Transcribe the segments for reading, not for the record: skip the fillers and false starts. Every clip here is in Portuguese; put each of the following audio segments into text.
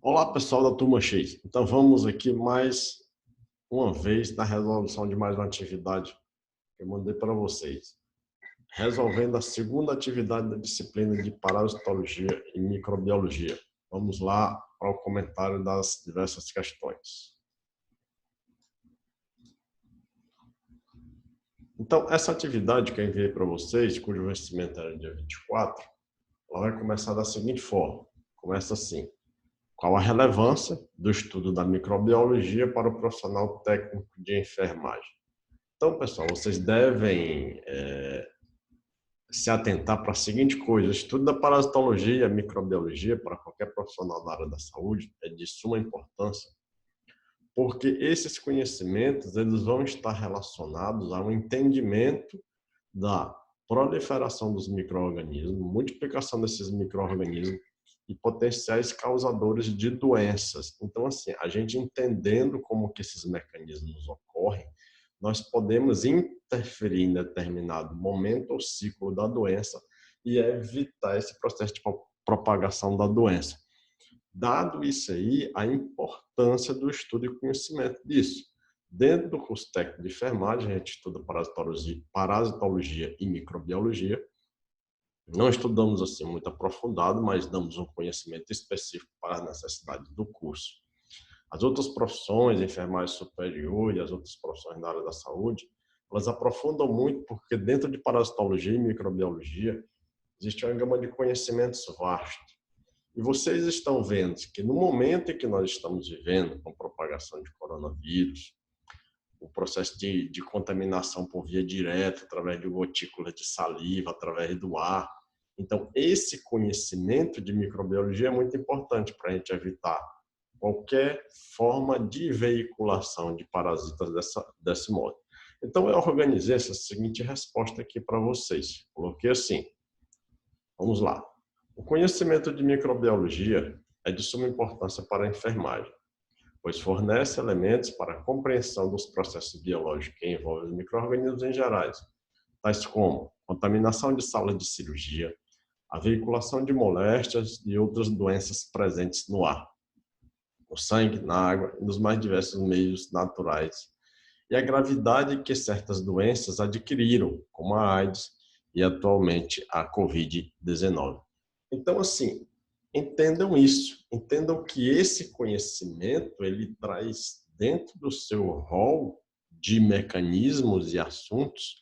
Olá, pessoal da Turma X. Então, vamos aqui mais uma vez na resolução de mais uma atividade que eu mandei para vocês. Resolvendo a segunda atividade da disciplina de parasitologia e microbiologia. Vamos lá para o comentário das diversas questões. Então, essa atividade que eu enviei para vocês, cujo vencimento era dia 24, ela vai começar da seguinte forma. Começa assim. Qual a relevância do estudo da microbiologia para o profissional técnico de enfermagem? Então, pessoal, vocês devem se atentar para a seguinte coisa: o estudo da parasitologia e a microbiologia para qualquer profissional da área da saúde é de suma importância, porque esses conhecimentos eles vão estar relacionados ao entendimento da proliferação dos micro-organismos, multiplicação desses micro-organismos e potenciais causadores de doenças. Então, assim, a gente entendendo como que esses mecanismos ocorrem, nós podemos interferir em determinado momento ou ciclo da doença e evitar esse processo de propagação da doença. Dado isso aí, a importância do estudo e conhecimento disso. Dentro do curso técnico de enfermagem, a gente estuda parasitologia e microbiologia. Não estudamos assim muito aprofundado, mas damos um conhecimento específico para a necessidade do curso. As outras profissões, enfermagem superior e as outras profissões da área da saúde, elas aprofundam muito porque dentro de parasitologia e microbiologia existe uma gama de conhecimentos vastos. E vocês estão vendo que no momento em que nós estamos vivendo com a propagação de coronavírus, o processo de contaminação por via direta, através de gotículas de saliva, através do ar. Então, esse conhecimento de microbiologia é muito importante para a gente evitar qualquer forma de veiculação de parasitas desse modo. Então, eu organizei essa seguinte resposta aqui para vocês. Coloquei assim. Vamos lá. O conhecimento de microbiologia é de suma importância para a enfermagem, pois fornece elementos para a compreensão dos processos biológicos que envolvem os micro-organismos em gerais, tais como contaminação de sala de cirurgia, a veiculação de moléstias e outras doenças presentes no ar, no sangue, na água e nos mais diversos meios naturais, e a gravidade que certas doenças adquiriram, como a AIDS e atualmente a Covid-19. Então, assim, entendam isso, entendam que esse conhecimento ele traz dentro do seu rol de mecanismos e assuntos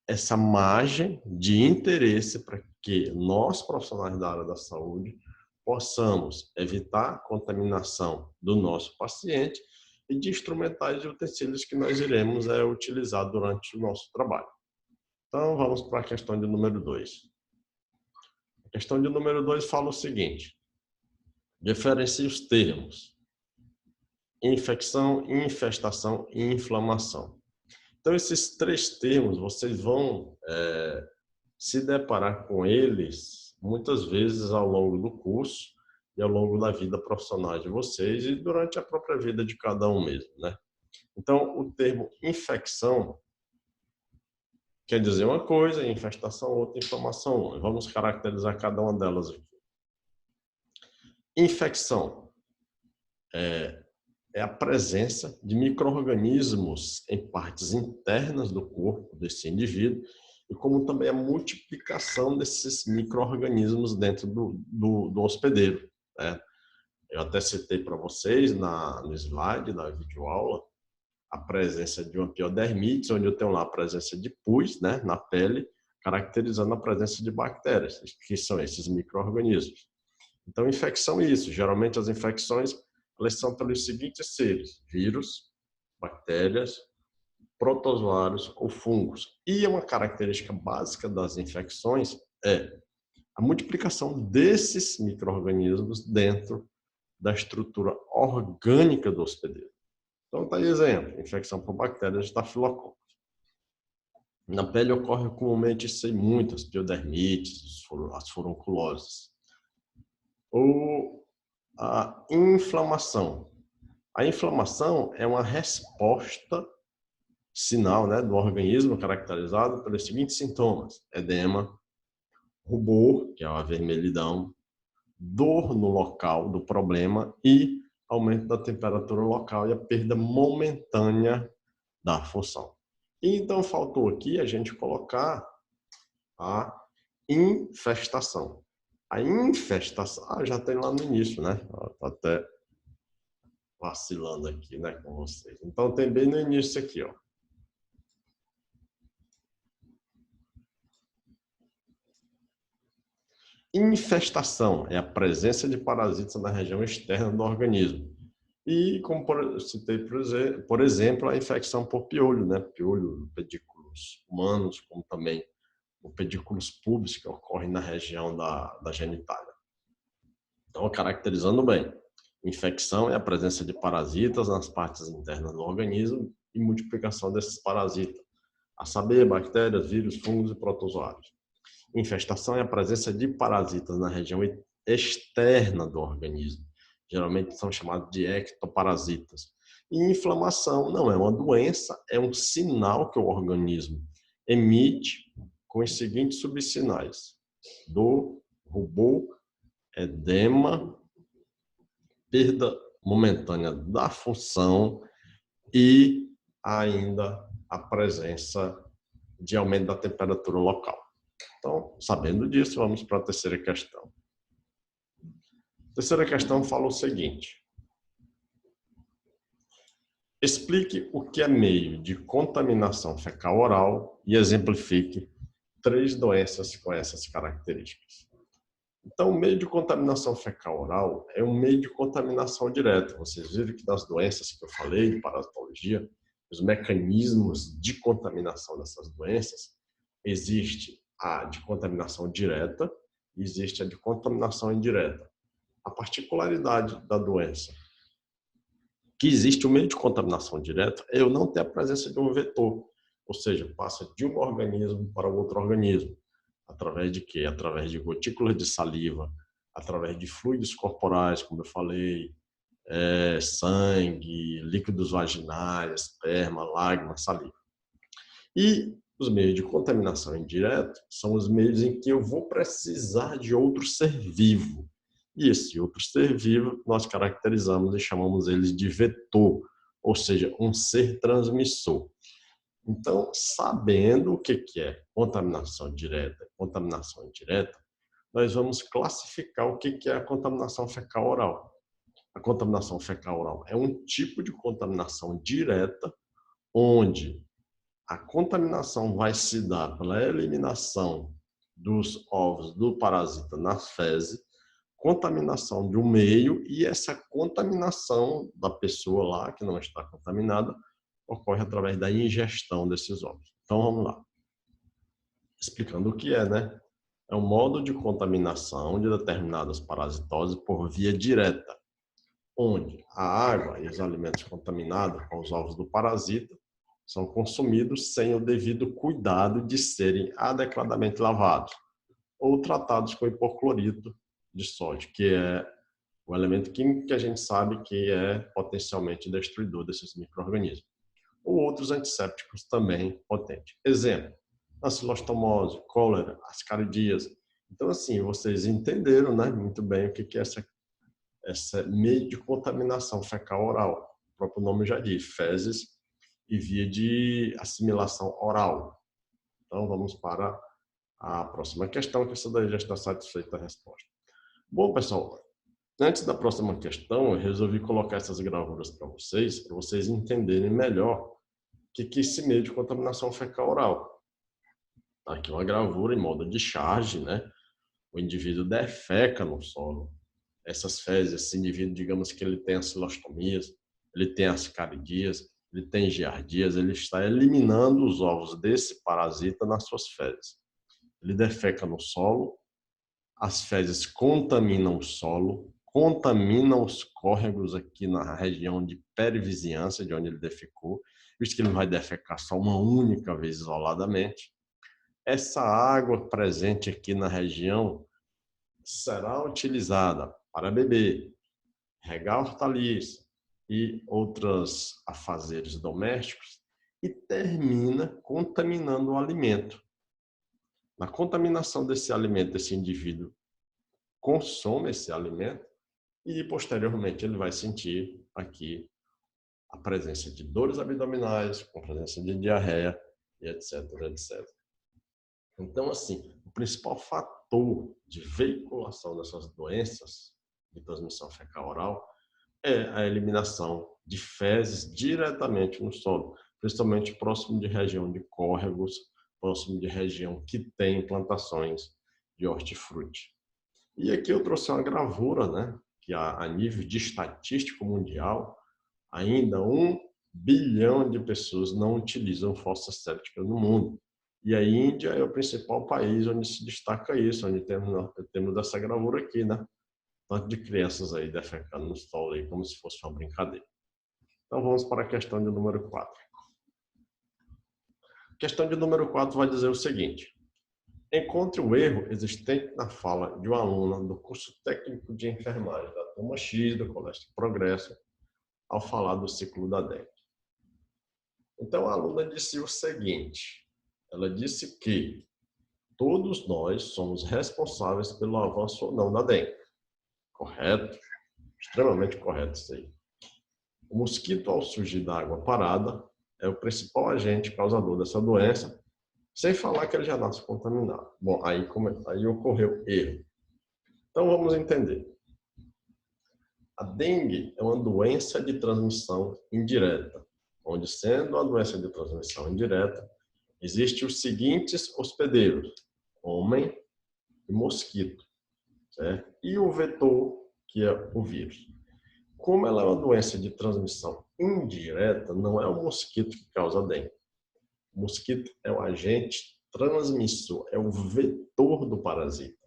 essa margem de interesse para que nós, profissionais da área da saúde, possamos evitar a contaminação do nosso paciente e de instrumentais e utensílios que nós iremos utilizar durante o nosso trabalho. Então, vamos para a questão de número 2. A questão de número 2 fala o seguinte: diferencie os termos infecção, infestação e inflamação. Então, esses três termos, vocês vão se deparar com eles muitas vezes ao longo do curso e ao longo da vida profissional de vocês e durante a própria vida de cada um mesmo, né? Então, o termo infecção quer dizer uma coisa, infestação outra, inflamação outra. Vamos caracterizar cada uma delas aqui. Infecção é a presença de micro-organismos em partes internas do corpo desse indivíduo e como também a multiplicação desses micro-organismos dentro do hospedeiro, né? Eu até citei para vocês no slide da videoaula a presença de uma piodermite, onde eu tenho lá a presença de pus, né, na pele, caracterizando a presença de bactérias, que são esses micro-organismos. Então, infecção é isso. Geralmente as infecções elas são pelos seguintes seres: vírus, bactérias, protozoários ou fungos. E uma característica básica das infecções é a multiplicação desses micro-organismos dentro da estrutura orgânica do hospedeiro. Então, tá aí exemplo: infecção por bactérias de estafilococos. Na pele ocorre comumente isso aí muitas piodermites, as furunculoses. Ou a inflamação. A inflamação é uma resposta sinal, né, do organismo caracterizado pelos seguintes sintomas: edema, rubor, que é a vermelhidão, dor no local do problema e aumento da temperatura local e a perda momentânea da função. E então faltou aqui a gente colocar a infestação. A infestação, já tem lá no início, né? Tá até vacilando aqui, né, com vocês. Então tem bem no início aqui, ó. Infestação é a presença de parasitas na região externa do organismo. E, como citei, por exemplo, a infecção por piolho, né? Piolho, pedículos humanos, como também o pedículos pubis, que ocorre na região da genitália. Então, caracterizando bem, infecção é a presença de parasitas nas partes internas do organismo e multiplicação desses parasitas, a saber, bactérias, vírus, fungos e protozoários. Infestação é a presença de parasitas na região externa do organismo. Geralmente são chamados de ectoparasitas. E inflamação não é uma doença, é um sinal que o organismo emite com os seguintes subsinais: dor, rubor, edema, perda momentânea da função e ainda a presença de aumento da temperatura local. Então, sabendo disso, vamos para a terceira questão. A terceira questão fala o seguinte: explique o que é meio de contaminação fecal-oral e exemplifique 3 doenças com essas características. Então, o meio de contaminação fecal-oral é um meio de contaminação direta. Vocês viram que das doenças que eu falei, de parasitologia, os mecanismos de contaminação dessas doenças, existe a de contaminação direta e existe a de contaminação indireta. A particularidade da doença que existe o meio de contaminação direta é eu não ter a presença de um vetor, ou seja, passa de um organismo para outro organismo. Através de quê? Através de gotículas de saliva, através de fluidos corporais, como eu falei, sangue, líquidos vaginais, esperma, lágrima, saliva. E os meios de contaminação indireta são os meios em que eu vou precisar de outro ser vivo. E esse outro ser vivo nós caracterizamos e chamamos eles de vetor, ou seja, um ser transmissor. Então, sabendo o que é contaminação direta e contaminação indireta, nós vamos classificar o que é a contaminação fecal-oral. A contaminação fecal-oral é um tipo de contaminação direta, onde a contaminação vai se dar pela eliminação dos ovos do parasita nas fezes, contaminação de um meio, e essa contaminação da pessoa lá, que não está contaminada, ocorre através da ingestão desses ovos. Então, vamos lá. Explicando o que é, né? É um modo de contaminação de determinadas parasitoses por via direta, onde a água e os alimentos contaminados com os ovos do parasita são consumidos sem o devido cuidado de serem adequadamente lavados ou tratados com hipoclorito de sódio, que é o elemento químico que a gente sabe que é potencialmente destruidor desses micro-organismos. Ou outros antissépticos também potentes. Exemplo: ancilostomose, cólera, ascaridíase. Então, assim, vocês entenderam, né, muito bem o que é essa meio de contaminação fecal-oral. O próprio nome já diz, fezes e via de assimilação oral. Então, vamos para a próxima questão, que essa daí já está satisfeita a resposta. Bom, pessoal, antes da próxima questão, eu resolvi colocar essas gravuras para vocês entenderem melhor o que é esse meio de contaminação fecal-oral. Aqui uma gravura em modo de charge, né? O indivíduo defeca no solo. Essas fezes, esse indivíduo, digamos que ele tem acilostomias, ele tem ascaridíase, ele tem giardias, ele está eliminando os ovos desse parasita nas suas fezes. Ele defeca no solo, as fezes contaminam o solo, contaminam os córregos aqui na região de perivizinhança, de onde ele defecou, visto que ele vai defecar só uma única vez isoladamente. Essa água presente aqui na região será utilizada para beber, regar hortaliças e outros afazeres domésticos e termina contaminando o alimento. Na contaminação desse alimento, esse indivíduo consome esse alimento e, posteriormente, ele vai sentir aqui a presença de dores abdominais, com presença de diarreia, e etc, etc. Então, assim, o principal fator de veiculação dessas doenças de transmissão fecal-oral é a eliminação de fezes diretamente no solo, principalmente próximo de região de córregos, próximo de região que tem plantações de hortifruti. E aqui eu trouxe uma gravura, né, que a nível de estatístico mundial, ainda 1 bilhão de pessoas não utilizam fossas sépticas no mundo. E a Índia é o principal país onde se destaca isso, onde temos essa gravura aqui, né? Tanto de crianças aí defecando no solo aí, como se fosse uma brincadeira. Então vamos para a questão de número 4. A questão de número 4 vai dizer o seguinte: encontre o erro existente na fala de uma aluna do curso técnico de enfermagem da turma X do Colégio Progresso ao falar do ciclo da dengue. Então a aluna disse o seguinte: ela disse que todos nós somos responsáveis pelo avanço ou não da dengue. Correto? Extremamente correto isso aí. O mosquito, ao surgir da água parada, é o principal agente causador dessa doença, sem falar que ele já nasce contaminado. Bom, aí ocorreu erro. Então vamos entender. A dengue é uma doença de transmissão indireta, onde, sendo uma doença de transmissão indireta, existem os seguintes hospedeiros: homem e mosquito, certo? E o vetor, que é o vírus. Como ela é uma doença de transmissão indireta, não é o mosquito que causa a dengue. O mosquito é o agente transmissor, é o vetor do parasita.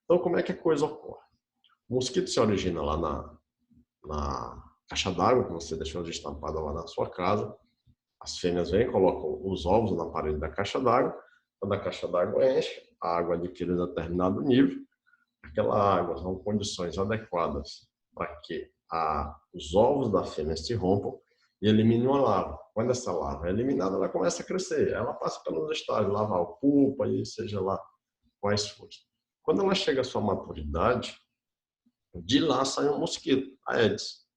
Então, como é que a coisa ocorre? O mosquito se origina lá na caixa d'água, que você deixou destampada lá na sua casa. As fêmeas vêm, colocam os ovos na parede da caixa d'água. Quando a caixa d'água enche, a água adquire determinado nível. Aquela água são condições adequadas para que os ovos da fêmea se rompam e eliminem uma larva. Quando essa larva é eliminada, ela começa a crescer. Ela passa pelos estágios, lavar o pupa e seja lá quais forem. Quando ela chega à sua maturidade, de lá sai um mosquito, a Aedes.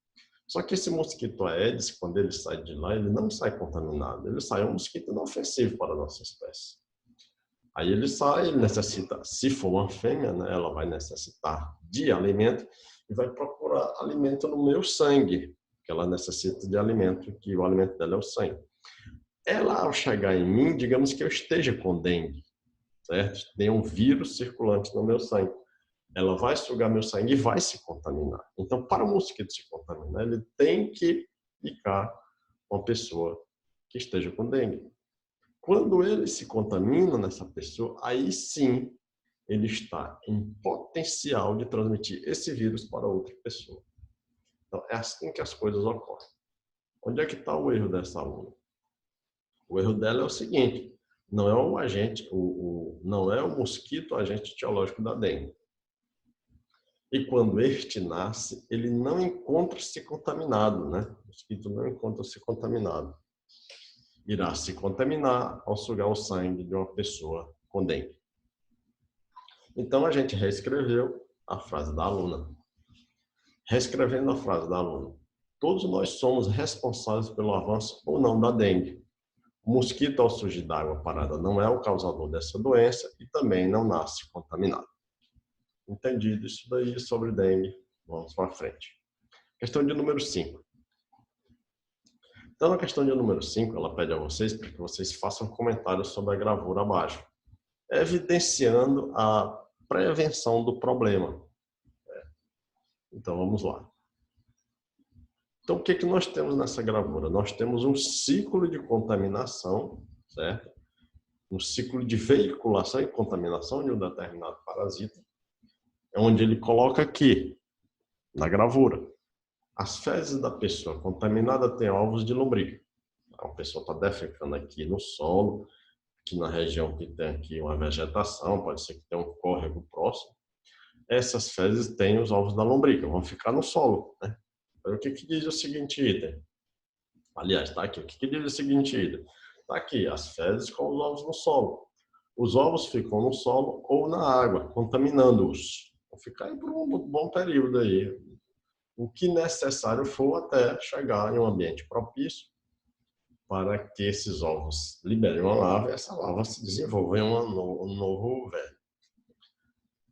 Só que esse mosquito Aedes, quando ele sai de lá, ele não sai contaminado. Ele sai um mosquito inofensivo para a nossa espécie. Aí ele sai, ele necessita, se for uma fêmea, né, ela vai necessitar de alimento e vai procurar alimento no meu sangue, que ela necessita de alimento, que o alimento dela é o sangue. Ela, ao chegar em mim, digamos que eu esteja com dengue, certo? Tem um vírus circulante no meu sangue. Ela vai sugar meu sangue e vai se contaminar. Então, para o mosquito se contaminar, ele tem que picar uma pessoa que esteja com dengue. Quando ele se contamina nessa pessoa, aí sim ele está em potencial de transmitir esse vírus para outra pessoa. Então, é assim que as coisas ocorrem. Onde é que está o erro dessa aluna? O erro dela é o seguinte: não é o agente, não é o mosquito o agente etiológico da dengue. E quando este nasce, ele não encontra-se contaminado, né? O mosquito não encontra-se contaminado. Irá se contaminar ao sugar o sangue de uma pessoa com dengue. Então, a gente reescreveu a frase da aluna. Reescrevendo a frase da aluna: todos nós somos responsáveis pelo avanço ou não da dengue. O mosquito, ao surgir da água parada, não é o causador dessa doença e também não nasce contaminado. Entendido isso daí sobre dengue, vamos para frente. Questão de número 5. Então, na questão de número 5, ela pede a vocês para que vocês façam comentários sobre a gravura abaixo, evidenciando a prevenção do problema. Então, vamos lá. Então, o que nós temos nessa gravura? Nós temos um ciclo de contaminação, certo? Um ciclo de veiculação e contaminação de um determinado parasita, onde ele coloca aqui, na gravura, as fezes da pessoa contaminada têm ovos de lombriga. A pessoa está defecando aqui no solo, aqui na região que tem aqui uma vegetação, pode ser que tenha um córrego próximo. Essas fezes têm os ovos da lombriga, vão ficar no solo, né? O que diz o seguinte item? Aliás, está aqui. O que diz o seguinte item? Está aqui, as fezes com os ovos no solo. Os ovos ficam no solo ou na água, contaminando-os. Vão ficar aí por um bom período aí. O que necessário for até chegar em um ambiente propício para que esses ovos liberem uma larva e essa larva se desenvolva em um novo verme.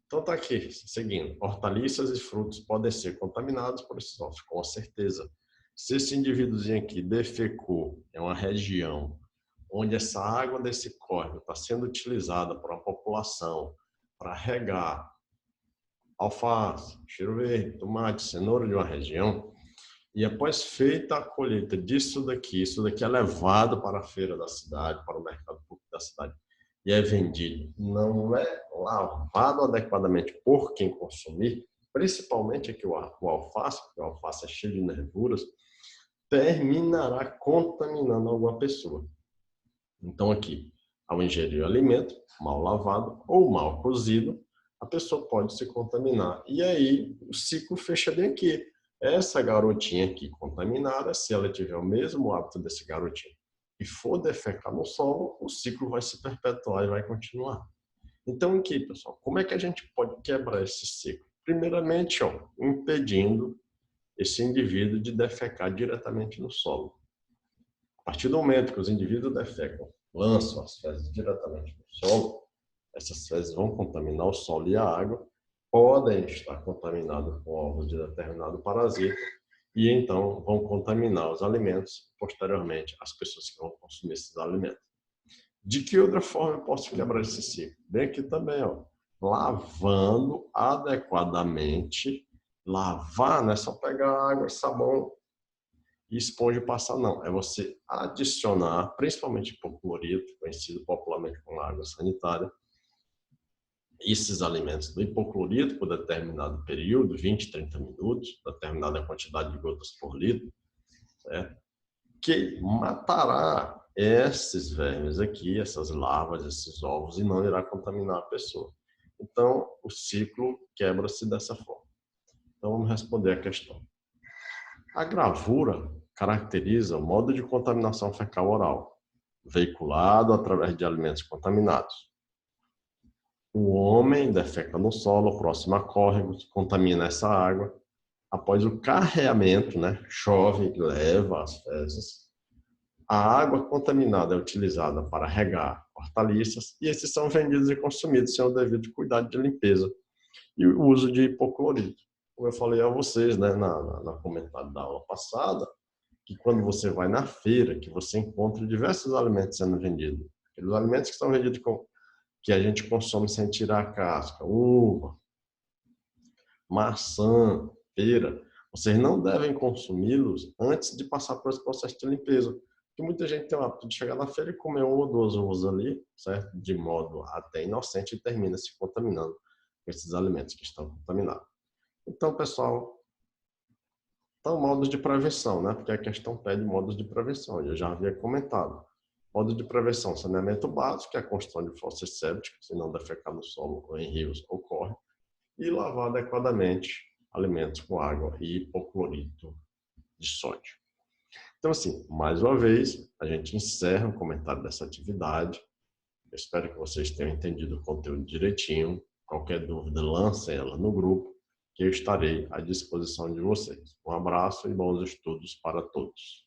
Então está aqui, seguindo. Hortaliças e frutos podem ser contaminados por esses ovos, com certeza. Se esse indivíduozinho aqui defecou em uma região onde essa água desse córrego está sendo utilizada por uma população para regar alface, cheiro verde, tomate, cenoura de uma região, e após feita a colheita disso daqui, isso daqui é levado para a feira da cidade, para o mercado público da cidade, e é vendido, não é lavado adequadamente por quem consumir, principalmente aqui o alface, porque o alface é cheio de nervuras, terminará contaminando alguma pessoa. Então aqui, ao ingerir o alimento mal lavado ou mal cozido, a pessoa pode se contaminar. E aí o ciclo fecha bem aqui. Essa garotinha aqui contaminada, se ela tiver o mesmo hábito desse garotinho e for defecar no solo, o ciclo vai se perpetuar e vai continuar. Então aqui, pessoal, como é que a gente pode quebrar esse ciclo? Primeiramente, impedindo esse indivíduo de defecar diretamente no solo. A partir do momento que os indivíduos defecam, lançam as fezes diretamente no solo, essas fezes vão contaminar o solo e a água, podem estar contaminados com ovos de determinado parasita e então vão contaminar os alimentos, posteriormente as pessoas que vão consumir esses alimentos. De que outra forma eu posso quebrar esse ciclo? Bem aqui também, lavando adequadamente. Lavar não é só pegar água, sabão e esponja e passar, não. É você adicionar, principalmente hipoclorito, conhecido popularmente como água sanitária, esses alimentos do hipoclorito por determinado período, 20, 30 minutos, determinada quantidade de gotas por litro, certo? Que matará esses vermes aqui, essas larvas, esses ovos, e não irá contaminar a pessoa. Então, o ciclo quebra-se dessa forma. Então, vamos responder a questão. A gravura caracteriza o modo de contaminação fecal oral, veiculado através de alimentos contaminados. O homem defeca no solo, próximo a córregos, contamina essa água. Após o carreamento, chove e leva as fezes. A água contaminada é utilizada para regar hortaliças e esses são vendidos e consumidos sem o devido cuidado de limpeza e o uso de hipoclorito. Como eu falei a vocês, na comentário da aula passada, que quando você vai na feira, que você encontra diversos alimentos sendo vendidos. Aqueles alimentos que são vendidos que a gente consome sem tirar a casca, uva, maçã, pera, vocês não devem consumi-los antes de passar por esse processo de limpeza. Porque muita gente tem o hábito de chegar na feira e comer uma ou duas uvas ali, certo? De modo até inocente e termina se contaminando com esses alimentos que estão contaminados. Então, pessoal, são modos de prevenção, porque a questão pede modos de prevenção, eu já havia comentado. Modo de prevenção, saneamento básico, que é a construção de fossas sépticas, se não defecar no solo ou em rios ou córrego, e lavar adequadamente alimentos com água e hipoclorito de sódio. Então, assim, mais uma vez, a gente encerra o comentário dessa atividade. Eu espero que vocês tenham entendido o conteúdo direitinho. Qualquer dúvida, lancem ela no grupo, que eu estarei à disposição de vocês. Um abraço e bons estudos para todos.